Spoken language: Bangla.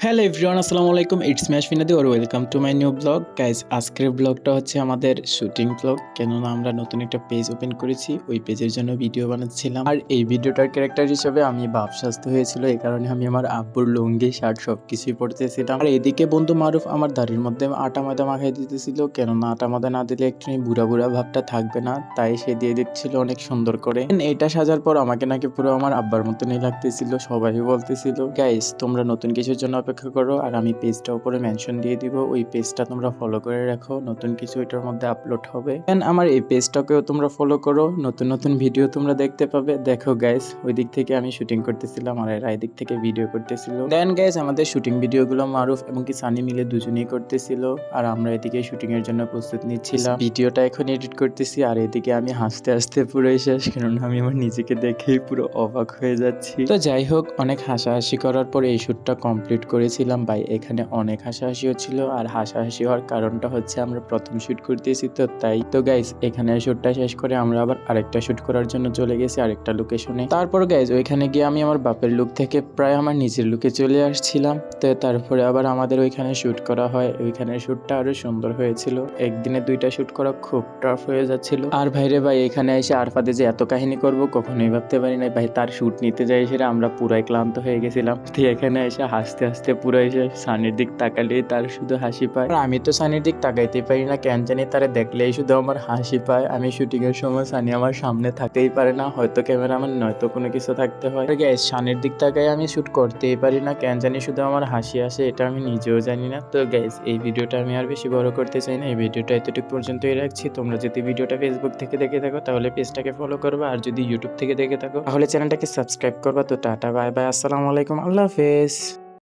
হ্যালো এভরিওয়ান, আসসালামু আলাইকুম। ইটস মি আশফিনাদি ওর welcome to my new blog. Guys, আজকের ব্লগটা হচ্ছে আমাদের শুটিং ব্লগ। কেননা আমরা নতুন একটা পেজ ওপেন করেছি, ওই পেজের জন্য ভিডিও বানাচ্ছিলাম। আর এই ভিডিওটার ক্যারেক্টার হিসেবে আমি বাপ সাজতে হয়েছিল, এই কারণে আমি আমার আব্বুর লুঙ্গি শার্ট সব কিছুই পরতেছিলাম। আর এদিকে বন্ধু মারুফ আমার দাড়ির মধ্যে আটা ময়দা মাখাই দিতেছিল, কেননা আটা ময়দা না দিলে একটু বুড়া বুড়া ভাবটা থাকবে না, তাই সে দিয়ে দিচ্ছিল অনেক সুন্দর করে। এটা সাজার পর আমাকে নাকি পুরো আমার আব্বার মতনই লাগতেছিল, সবাই বলতেছিল। গাইস, তোমরা নতুন কিছুর জন্য অপেক্ষা করো, আর আমি পেজটা উপরে মেনশন দিয়ে দিব, ওই পেজটা তোমরা ফলো করে রাখো, নতুন কিছু এটার মধ্যে আপলোড হবে। দেন আমার এই পেজটাকেও তোমরা ফলো করো, নতুন নতুন ভিডিও তোমরা দেখতে পাবে। দেখো গাইস, ওই দিক থেকে আমি শুটিং করতেছিলাম আর এরা দিক থেকে ভিডিও করতেছিল। দেন গাইস, আমাদের শুটিং ভিডিওগুলো মারুফ এবং কি সানি মিলে দুজনেই করতেছিল, আর আমরা এদিকে শুটিং এর জন্য প্রস্তুত নিচ্ছিলাম। ভিডিওটা এখন এডিট করতেছি, আর এদিকে আমি হাসতে হাসতে পুরোই শেষ, কারণ আমি আমার নিজেকে দেখেই পুরো অবাক হয়ে যাচ্ছি। তো যাই হোক, অনেক হাসাহাসি করার পর এই শ্যুটটা কমপ্লিট করেছিলাম ভাই। এখানে অনেক হাসাহাসিও ছিল, আর হাসাহাসি হওয়ার কারণটা হচ্ছে আমরা প্রথম শুট করতেছি তো তাই। তো গাইস, এখানে শুটটা শেষ করে আমরা আবার আরেকটা শুট করার জন্য চলে গেছি আরেকটা লোকেশনে। তারপর গাইস, ওইখানে গিয়ে আমি আমার বাপের লুক থেকে প্রায় আমার নিজের লুকে চলে আসছিলাম। তো তারপরে আবার আমাদের ওইখানে শুট করা হয়, ওইখানে শুটটা আরো সুন্দর হয়েছিল। একদিনে দুইটা শুট করা খুব টাফ হয়ে যাচ্ছিল। আর ভাইরে ভাই, এখানে এসে আরফাদে যে এত কাহিনী করব কখনোই ভাবতে পারি নাই ভাই। তার শুট নিতে যাই সেটা আমরা পুরাই ক্লান্ত হয়ে গেছিলাম। তো এখানে এসে হাসতে হাসতে পুরো এসে সানির দিক তাকালেই তার শুধু হাসি পায়। আর আমি তো সানির দিক তাকাইতে পারি না, কেন জানি তারে দেখলেই শুধু আমার হাসি পায়। আমি শুটিং এর সময় সানি আমার সামনে থাকতেই পারে না, হয়তো ক্যামেরাম্যান নয়তো কোনো কিছু থাকতে হয়। গাইস, সানির দিক তাকাই আমি শুট করতেই পারি না, কেন জানি শুধু আমার হাসি আসে, এটা আমি নিজেও জানি না। তো গাইস, এই ভিডিওটা আমি আর বেশি বড় করতে চাই না, এই ভিডিওটা এতটুকু পর্যন্তই রাখছি। তোমরা যদি ভিডিওটা ফেসবুক থেকে দেখে থাকো তাহলে পেজটাকে ফলো করবা, আর যদি ইউটিউব থেকে দেখে থাকো তাহলে চ্যানেলটাকে সাবস্ক্রাইব করবা। তো টাটা, বাই বাই, আসসালামু আলাইকুম, আল্লাহ হাফেজ।